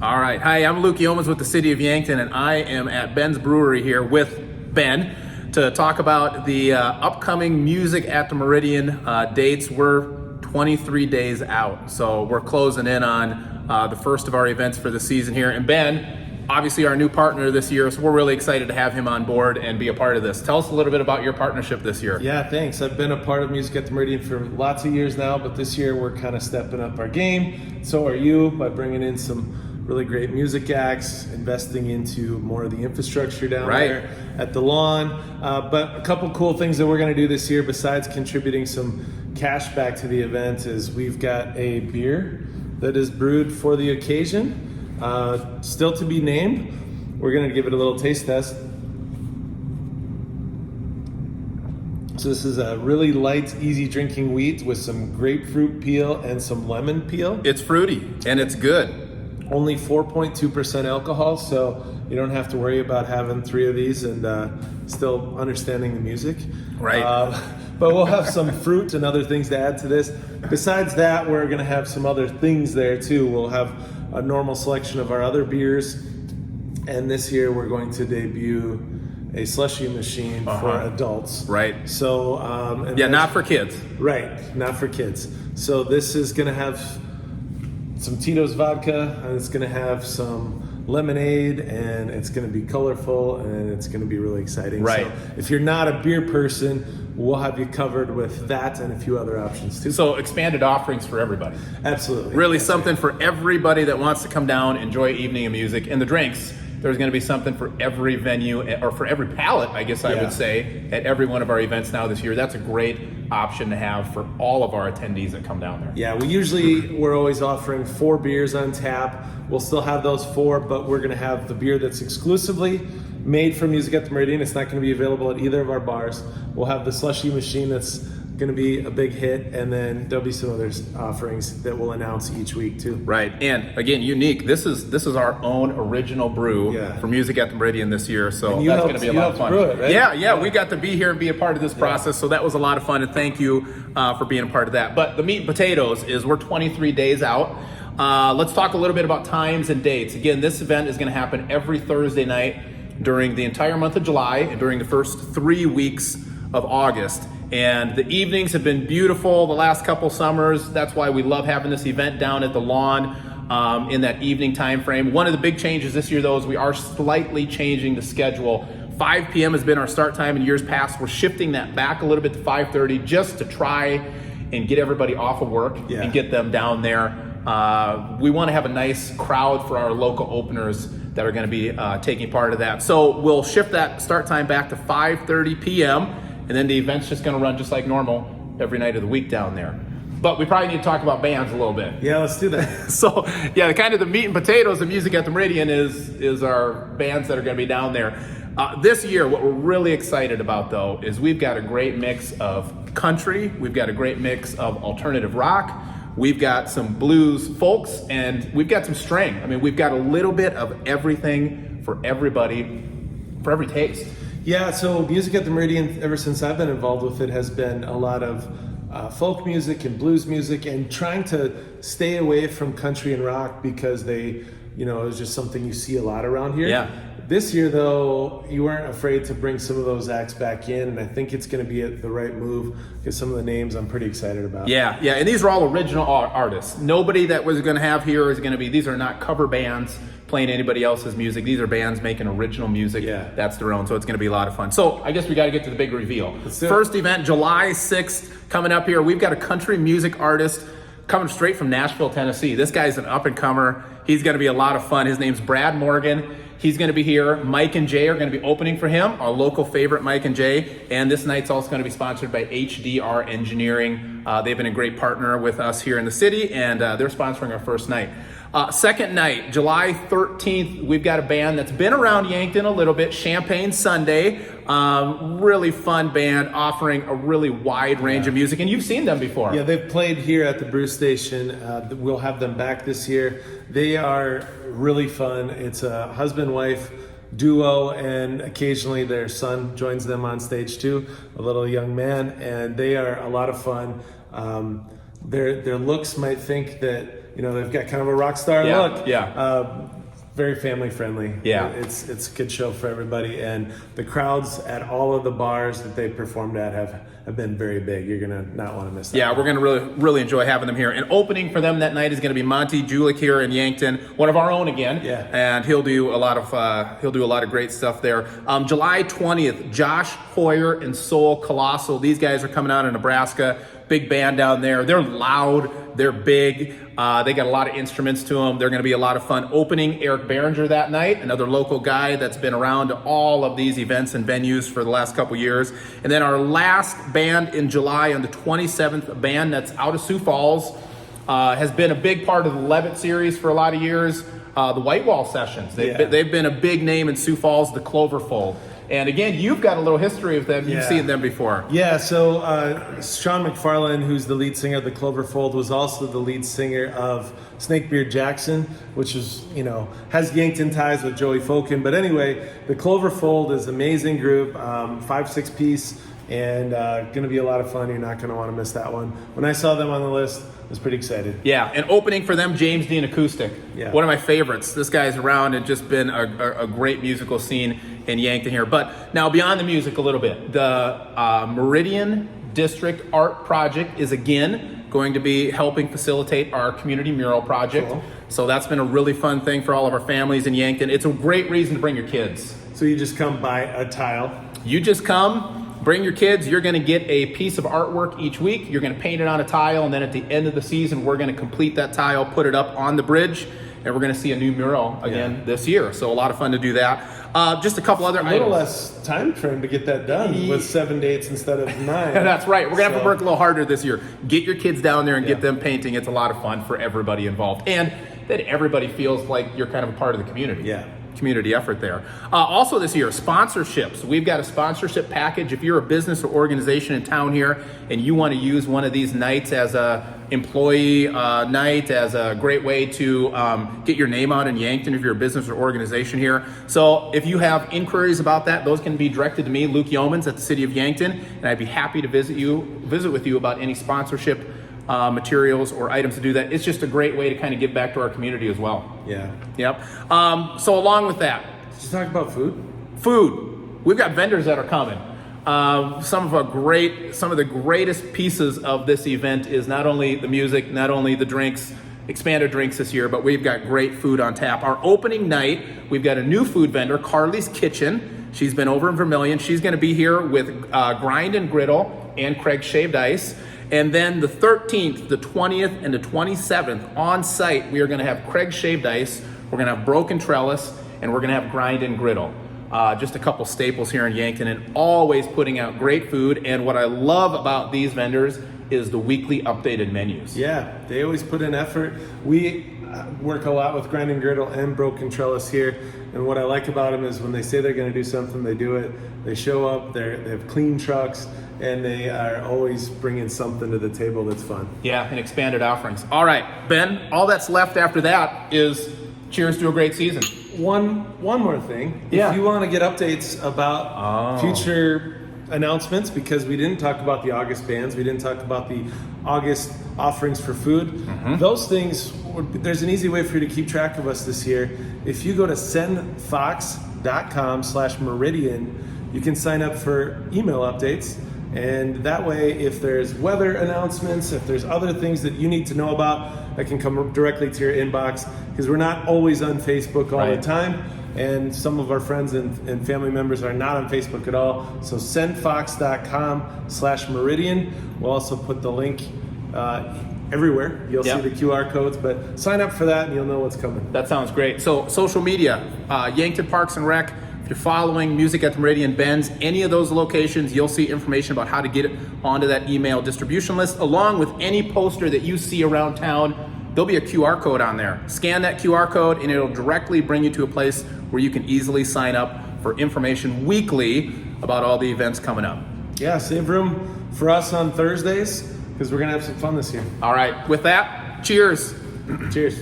All right. Hi, I'm Luke Yeomans with the City of Yankton, and I am at Ben's Brewery here with Ben to talk about the upcoming Music at the Meridian dates. We're 23 days out, so we're closing in on the first of our events for the season here. And Ben, obviously our new partner this year, so we're really excited to have him on board and be a part of this. Tell us a little bit about your partnership this year. Yeah, thanks. I've been a part of Music at the Meridian for lots of years now, but this year we're kind of stepping up our game. So are you, by bringing in some really great music acts, investing into more of the infrastructure down there at the lawn. But a couple cool things that we're going to do this year, besides contributing some cash back to the event, is we've got a beer that is brewed for the occasion, still to be named. We're going to give it a little taste test. So this is a really light, easy drinking wheat with some grapefruit peel and some lemon peel. It's fruity and it's good. Only 4.2% alcohol, so you don't have to worry about having 3 of these and still understanding the music. Right. But we'll have some fruit and other things to add to this. Besides that, we're going to have some other things there too. We'll have a normal selection of our other beers, and this year we're going to debut a slushy machine for adults. Right. So not for kids. Right, not for kids. So this is going to have some Tito's vodka, and it's going to have some lemonade, and it's going to be colorful, and it's going to be really exciting. Right. So if you're not a beer person, we'll have you covered with that and a few other options too. So expanded offerings for everybody. Absolutely. Really something for everybody that wants to come down, enjoy evening of music. And the drinks, there's going to be something for every venue, or for every palate, I guess I would say, at every one of our events now this year. That's a great option to have for all of our attendees that come down there. Yeah, we're always offering 4 beers on tap. We'll still have those 4, but we're going to have the beer that's exclusively made for Music at the Meridian. It's not going to be available at either of our bars. We'll have the slushy machine that's going to be a big hit, and then there'll be some other offerings that we'll announce each week too. Right, and again, unique. This is our own original brew for Music at the Meridian this year, so that's going to be a lot of fun. Brew it, right? Yeah, we got to be here and be a part of this process, so that was a lot of fun, and thank you for being a part of that. But the meat and potatoes is we're 23 days out. Let's talk a little bit about times and dates. Again, this event is going to happen every Thursday night during the entire month of July and during the first 3 weeks of August. And the evenings have been beautiful the last couple summers. That's why we love having this event down at the lawn in that evening time frame. One of the big changes this year, though, is we are slightly changing the schedule. 5 p.m. has been our start time in years past. We're shifting that back a little bit to 5:30 just to try and get everybody off of work and get them down there. We want to have a nice crowd for our local openers that are going to be taking part of that. So we'll shift that start time back to 5:30 p.m. And then the event's just going to run just like normal every night of the week down there. But we probably need to talk about bands a little bit. Yeah, let's do that. So, yeah, kind of the meat and potatoes of Music at the Meridian is our bands that are going to be down there. This year, what we're really excited about, though, is we've got a great mix of country. We've got a great mix of alternative rock. We've got some blues folks, and we've got some string. I mean, we've got a little bit of everything for everybody, for every taste. Yeah, so Music at the Meridian, ever since I've been involved with it, has been a lot of folk music and blues music, and trying to stay away from country and rock because it was just something you see a lot around here. Yeah. This year, though, you weren't afraid to bring some of those acts back in, and I think it's going to be the right move because some of the names I'm pretty excited about. Yeah, and these are all original artists. Nobody that was going to have here is going to be, these are not cover bands playing anybody else's music. These are bands making original music that's their own, so it's going to be a lot of fun. So I guess we got to get to the big reveal. First event, July 6th, coming up here. We've got a country music artist coming straight from Nashville, Tennessee. This guy's an up-and-comer. He's going to be a lot of fun. His name's Brad Morgan. He's going to be here. Mike and Jay are going to be opening for him, our local favorite Mike and Jay. And this night's also going to be sponsored by HDR Engineering. They've been a great partner with us here in the city, and they're sponsoring our first night. Second night, July 13th, we've got a band that's been around Yankton a little bit, Champagne Sunday. Really fun band offering a really wide range of music, and you've seen them before. Yeah, they've played here at the Brew Station. We'll have them back this year. They are really fun. It's a husband-wife duo, and occasionally their son joins them on stage too, a little young man, and they are a lot of fun. Their looks might think that they've got kind of a rock star Yeah, look. yeah. Very family friendly. Yeah. It's a good show for everybody, and the crowds at all of the bars that they performed at have been very big. You're gonna not want to miss that. Yeah, we're gonna really enjoy having them here. And opening for them that night is gonna be Monty Julik here in Yankton, one of our own again. Yeah. And he'll do a lot of great stuff there. July 20th, Josh Hoyer and Soul Colossal. These guys are coming out of Nebraska. Big band down there. They're loud. They're big. They got a lot of instruments to them. They're going to be a lot of fun. Opening Eric Behringer that night, another local guy that's been around all of these events and venues for the last couple years. And then our last band in July on the 27th, a band that's out of Sioux Falls, has been a big part of the Levitt series for a lot of years. The White Wall Sessions. They've been a big name in Sioux Falls, the Cloverfold. And again, you've got a little history of them. You've seen them before. Yeah, so Sean McFarlane, who's the lead singer of the Cloverfold, was also the lead singer of Snakebeard Jackson, which is, has Yankton ties with Joey Fokin. But anyway, the Cloverfold is an amazing group, 5-6 piece, and going to be a lot of fun. You're not going to want to miss that one. When I saw them on the list, I was pretty excited. Yeah, and opening for them, James Dean Acoustic. Yeah. One of my favorites. This guy's around and just been a great musical scene in Yankton here. But now beyond the music a little bit, the Meridian District Art Project is again going to be helping facilitate our community mural project. Cool. So that's been a really fun thing for all of our families in Yankton. It's a great reason to bring your kids. So you just come buy a tile. You just come, bring your kids, you're gonna get a piece of artwork each week, you're gonna paint it on a tile, and then at the end of the season, we're gonna complete that tile, put it up on the bridge, and we're gonna see a new mural again this year. So a lot of fun to do that. Just a couple other items. A little less time frame to get that done with 7 dates instead of 9. That's right. We're going to have to work a little harder this year. Get your kids down there and get them painting. It's a lot of fun for everybody involved. And that everybody feels like you're kind of a part of the community. Yeah. Community effort there. Also this year, sponsorships. We've got a sponsorship package. If you're a business or organization in town here and you want to use one of these nights as a employee night, as a great way to get your name out in Yankton if you're a business or organization here. So if you have inquiries about that, those can be directed to me, Luke Yeomans at the City of Yankton, and I'd be happy to visit with you about any sponsorship materials or items to do that. It's just a great way to kind of give back to our community as well. Yeah. Yep. So along with that, let's talk about food. We've got vendors that are coming. Some of the greatest pieces of this event is not only the music, not only the drinks, expanded drinks this year, but we've got great food on tap. Our opening night, we've got a new food vendor, Carly's Kitchen. She's been over in Vermilion. She's going to be here with Grind and Griddle and Craig's Shaved Ice. And then the 13th, the 20th, and the 27th on site, we are going to have Craig's Shaved Ice. We're going to have Broken Trellis, and we're going to have Grind and Griddle. Just a couple staples here in Yankton, and always putting out great food. And what I love about these vendors is the weekly updated menus. Yeah, they always put in effort. We work a lot with Grind and Griddle and Broken Trellis here, and what I like about them is when they say they're going to do something, they do it. They show up, they have clean trucks, and they are always bringing something to the table that's fun. Yeah, and expanded offerings. All right, Ben, all that's left after that is cheers to a great season. One more thing. Yeah. If you want to get updates about future announcements, because we didn't talk about the August bands, we didn't talk about the August offerings for food, those things, there's an easy way for you to keep track of us this year. If you go to sendfox.com/Meridian, you can sign up for email updates. And that way, if there's weather announcements, if there's other things that you need to know about, that can come directly to your inbox, because we're not always on Facebook all the time. And some of our friends and family members are not on Facebook at all. So sendfox.com/Meridian. We'll also put the link everywhere. You'll see the QR codes, but sign up for that and you'll know what's coming. That sounds great. So social media, Yankton Parks and Rec. If you're following Music at the Meridian Benz, any of those locations, you'll see information about how to get it onto that email distribution list, along with any poster that you see around town. There'll be a QR code on there. Scan that QR code and it'll directly bring you to a place where you can easily sign up for information weekly about all the events coming up. Yeah, save room for us on Thursdays, because we're going to have some fun this year. All right, with that, cheers. Cheers.